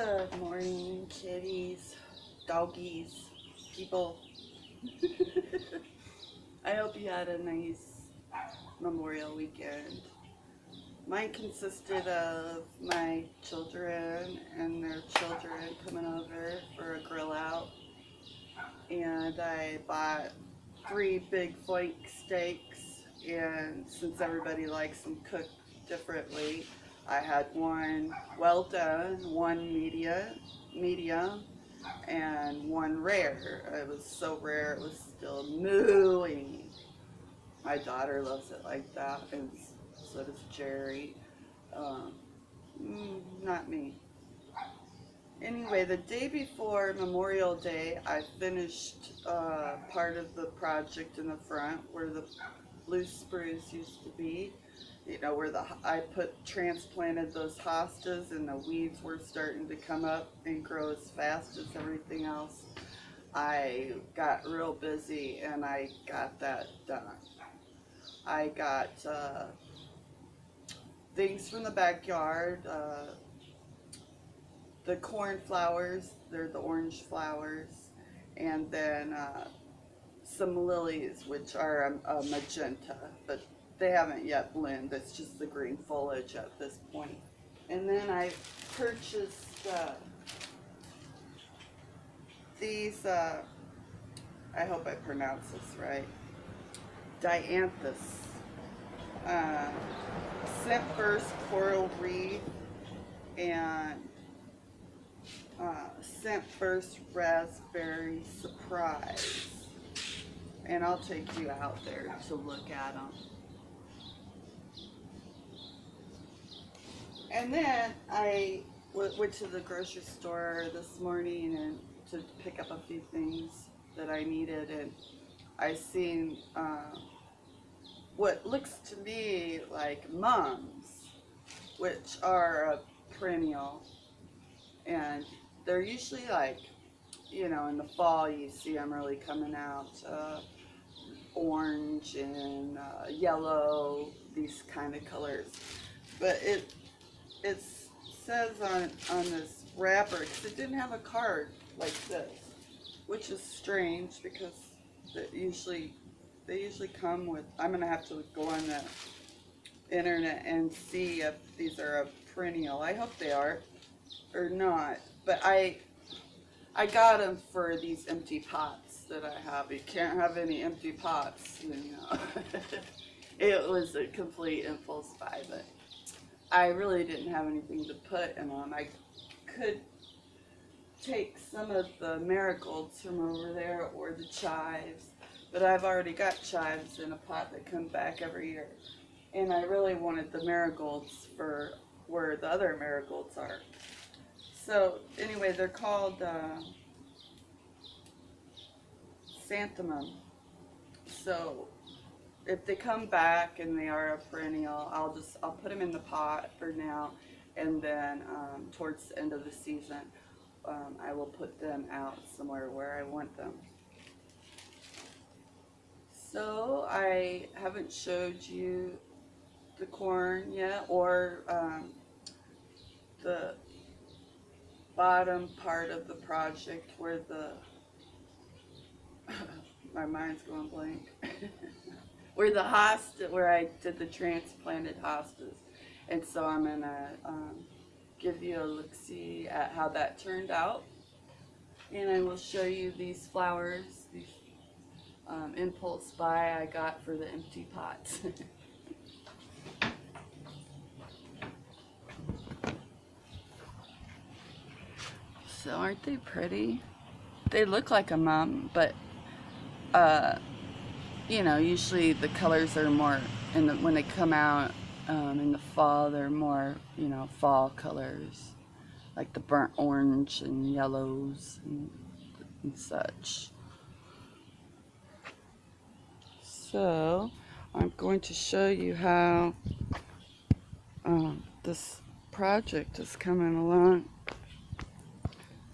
Good morning, kitties, doggies, people. I hope you had a nice Memorial weekend. Mine consisted of my children and their children coming over for a grill out, and I bought 3 big flank steaks. And since everybody likes them cooked differently, I had one well done, one medium, and one rare. It was so rare it was still mooing. My daughter loves it like that, and so does Jerry. Um, Not me. Anyway, the day before Memorial Day, I finished part of the project in the front where the blue spruce used to be. You know, where I transplanted those hostas and the weeds were starting to come up and grow as fast as everything else. I got real busy and I got that done. I got things from the backyard, the corn flowers, they're the orange flowers, and then some lilies, which are a magenta, but they haven't yet bloomed. It's just the green foliage at this point. And then I purchased these, I hope I pronounce this right, dianthus, uh, scent burst coral wreath, and scent burst raspberry surprise. And I'll take you out there to look at them. And then I went to the grocery store this morning and to pick up a few things that I needed, and I seen what looks to me like mums, which are a perennial, and they're usually like, you know, in the fall you see them really coming out, orange and yellow, these kind of colors. But it says on this wrapper, because it didn't have a card like this, which is strange because they usually come with. I'm gonna have to go on the internet and see if these are a perennial. I hope they are or not. But I got them for these empty pots that I have. You can't have any empty pots, you know. It was a complete impulse buy, but I really didn't have anything to put in them. I could take some of the marigolds from over there or the chives, but I've already got chives in a pot that come back every year. And I really wanted the marigolds for where the other marigolds are. So anyway, they're called Santamum. So if they come back and they are a perennial, I'll put them in the pot for now, and then towards the end of the season, I will put them out somewhere where I want them. So I haven't showed you the corn yet, or the bottom part of the project where my mind's going blank. Where the hosta, where I did the transplanted hostas. And so I'm gonna give you a look-see at how that turned out. And I will show you these flowers, these impulse buy I got for the empty pots. So aren't they pretty? They look like a mum, but you know, usually the colors are more when they come out in the fall. They're more, you know, fall colors, like the burnt orange and yellows and such. So I'm going to show you how this project is coming along.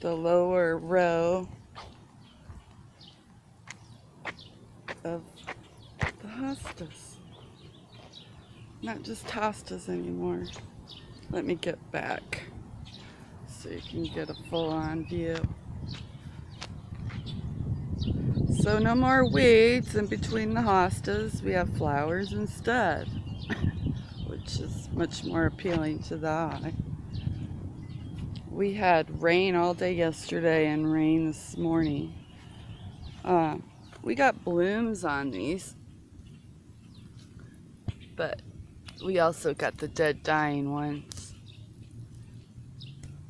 The lower row of the hostas. Not just hostas anymore. Let me get back so you can get a full-on view. So no more weeds in between the hostas. We have flowers instead, which is much more appealing to the eye. We had rain all day yesterday and rain this morning. We got blooms on these, but we also got the dead dying ones.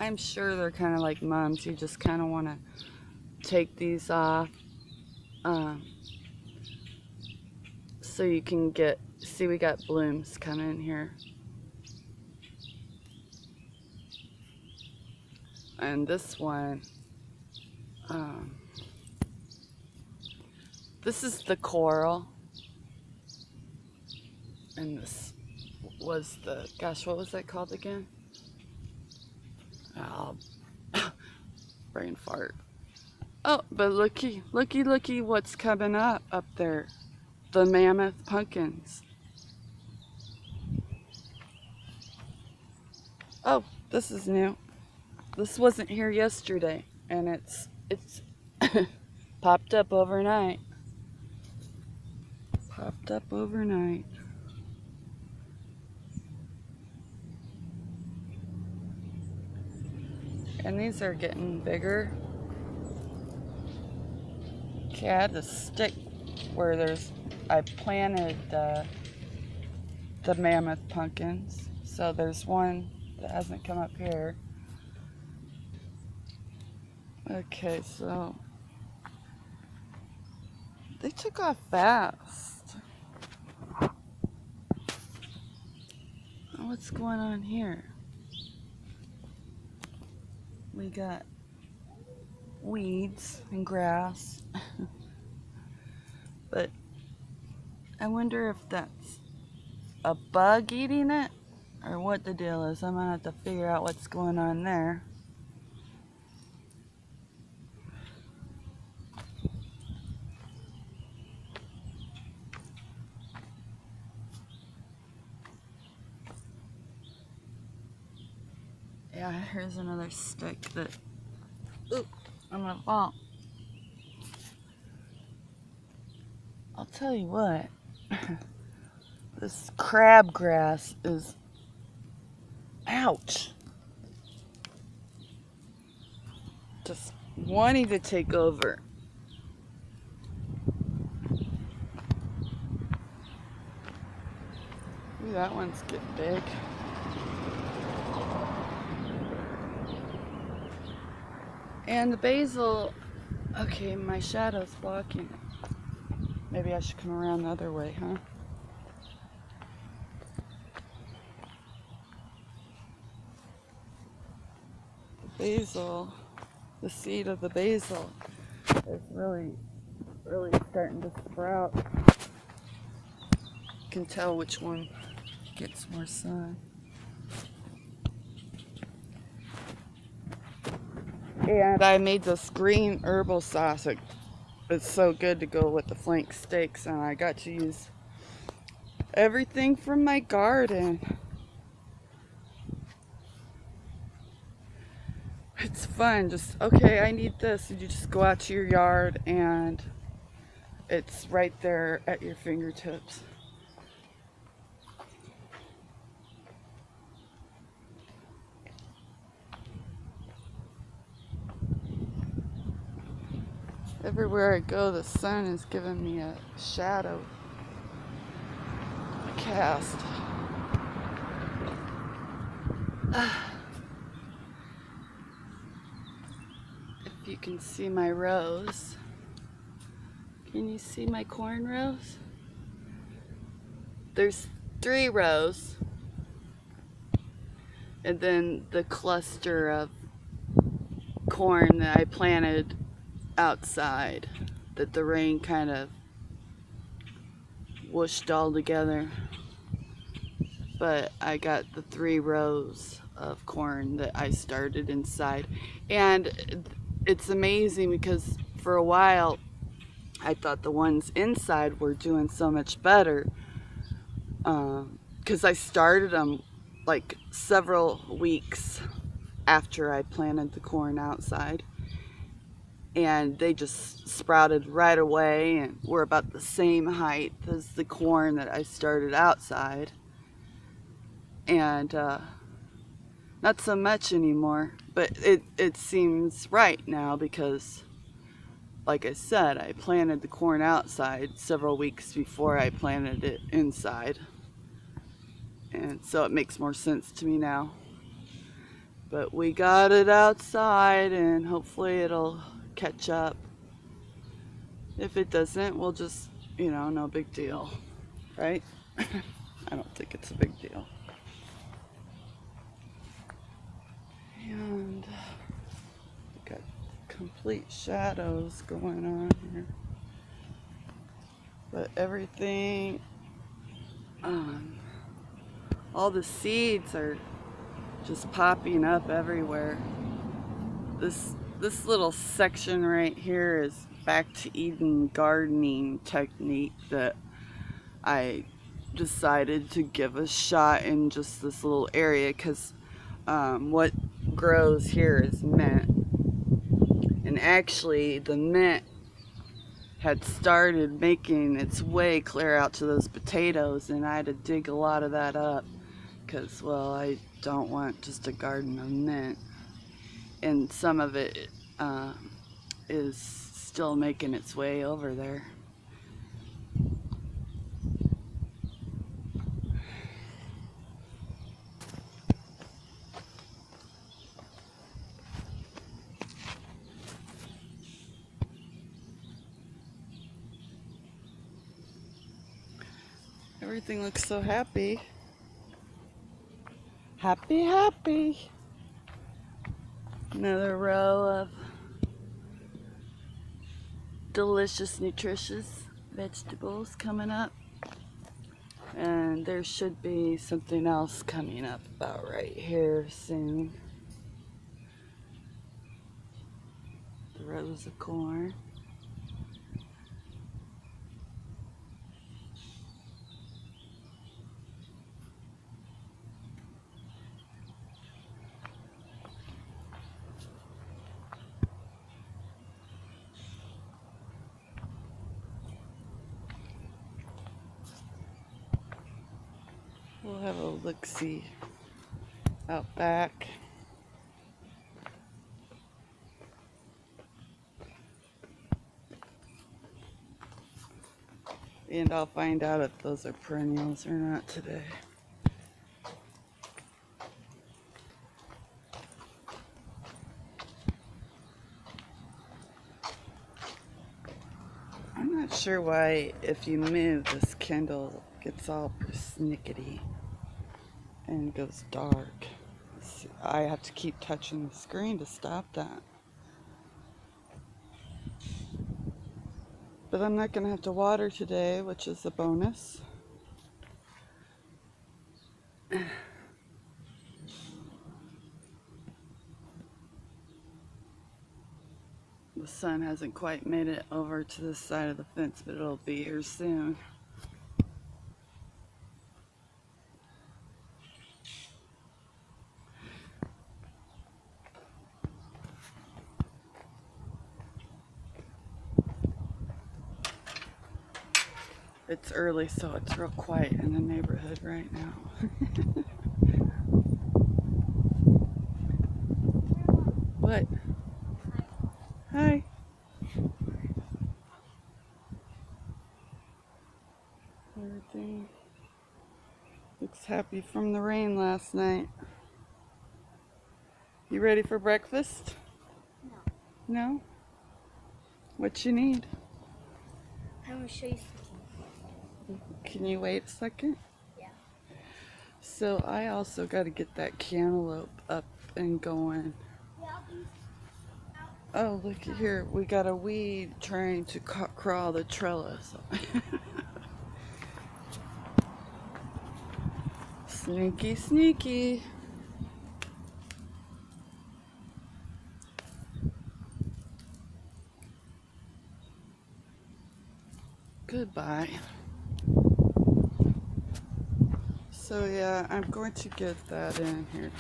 I'm sure they're kind of like mums. You just kind of want to take these off so you can see we got blooms coming here. And this one, this is the coral. And this was the, gosh, what was that called again? Oh, brain fart. Oh, but looky what's coming up there. The mammoth pumpkins. Oh, this is new. This wasn't here yesterday, and it's popped up overnight. Popped up overnight. And these are getting bigger. Okay, I had a stick where I planted the mammoth pumpkins. So there's one that hasn't come up here. Okay, so they took off fast. What's going on here? We got weeds and grass. But I wonder if that's a bug eating it or what the deal is. I'm gonna have to figure out what's going on there. Yeah, here's another stick that, oop, I'm gonna fall. I'll tell you what, this crabgrass is, ouch, just wanting to take over. Ooh, that one's getting big. And the basil, okay, my shadow's blocking it. Maybe I should come around the other way, huh? The basil, the seed of the basil is really starting to sprout. You can tell which one gets more sun. And I made this green herbal sauce. It's so good to go with the flank steaks, and I got to use everything from my garden. It's fun. Just, okay, I need this. And you just go out to your yard and it's right there at your fingertips. Everywhere I go, the sun is giving me a shadow cast. If you can see my rows, can you see my corn rows? There's 3 rows, and then the cluster of corn that I planted outside that the rain kind of whooshed all together. But I got the 3 rows of corn that I started inside, and it's amazing because for a while I thought the ones inside were doing so much better because I started them like several weeks after I planted the corn outside. And they just sprouted right away and were about the same height as the corn that I started outside. And not so much anymore, but it seems right now because, like I said, I planted the corn outside several weeks before I planted it inside. And so it makes more sense to me now. But we got it outside and hopefully it'll catch up. If it doesn't, we'll just, no big deal, right? I don't think it's a big deal. And we got complete shadows going on here. But everything, all the seeds are just popping up everywhere. This little section right here is back to Eden gardening technique that I decided to give a shot in just this little area because what grows here is mint, and actually the mint had started making its way clear out to those potatoes, and I had to dig a lot of that up because, well, I don't want just a garden of mint, and some of it is still making its way over there. Everything looks so happy. Happy, happy. Another row of delicious, nutritious vegetables coming up. And there should be something else coming up about right here soon. The rows of corn. We'll have a look-see out back. And I'll find out if those are perennials or not today. I'm not sure why if you move this Kindle gets all persnickety and goes dark. I have to keep touching the screen to stop that. But I'm not going to have to water today, which is a bonus. The sun hasn't quite made it over to this side of the fence, but it'll be here soon. It's early, so it's real quiet in the neighborhood right now. What? Hi. Everything looks happy from the rain last night. You ready for breakfast? No. No? What you need? I'm going to show you something. Can you wait a second? Yeah. So I also got to get that cantaloupe up and going. Oh, look here. We got a weed trying to crawl the trellis. Sneaky, sneaky. Goodbye. So yeah, I'm going to get that in here.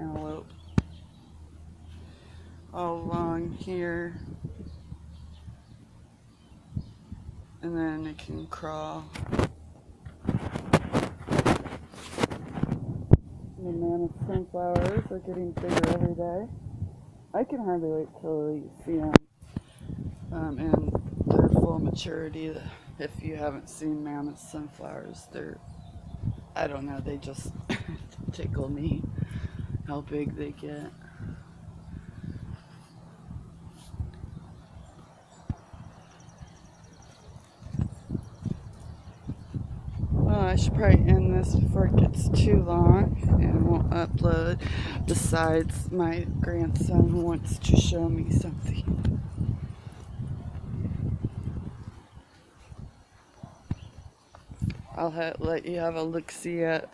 cantaloupe all along here. And then it can crawl. The mammoth sunflowers are getting bigger every day. I can hardly wait till you see them in their full maturity. If you haven't seen mammoth sunflowers, I don't know, they just tickle me how big they get. Well, I should probably end this before it gets too long and won't upload. Besides, my grandson wants to show me something. I'll let you have a look-see at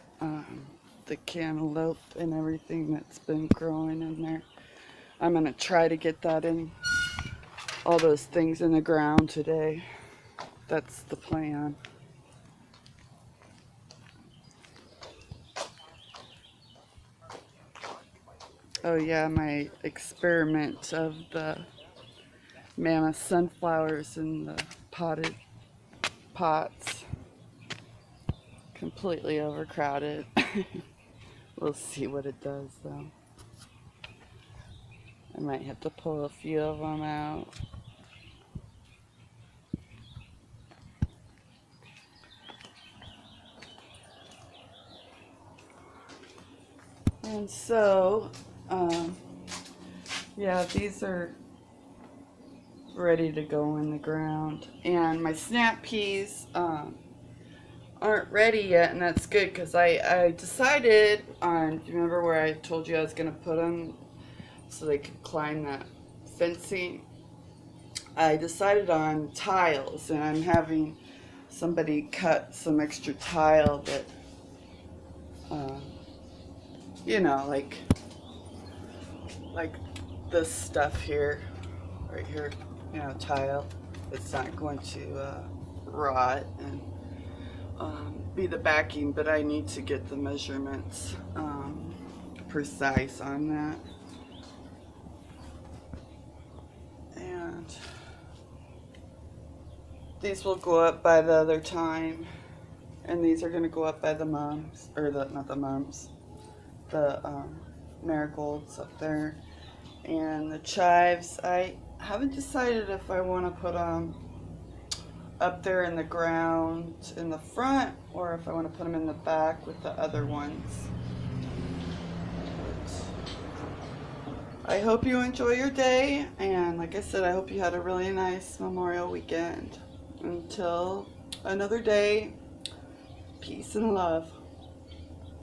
the cantaloupe and everything that's been growing in there. I'm going to try to get that in, all those things in the ground today. That's the plan. Oh yeah, my experiment of the mammoth sunflowers in the potted pots. Completely overcrowded. We'll see what it does though. I might have to pull a few of them out. And so, yeah, these are ready to go in the ground. And my snap peas aren't ready yet, and that's good because I decided on, do you remember where I told you I was going to put them so they could climb that fencing? I decided on tiles, and I'm having somebody cut some extra tile that, you know, like this stuff here, right here, you know, tile. It's not going to rot and be the backing, but I need to get the measurements precise on that. And these will go up by the other time, and these are going to go up by the mums, or not the mums, the marigolds up there. And the chives, I haven't decided if I want to put them up there in the ground in the front or if I want to put them in the back with the other ones. But I hope you enjoy your day, and like I said, I hope you had a really nice Memorial weekend. Until another day, peace and love.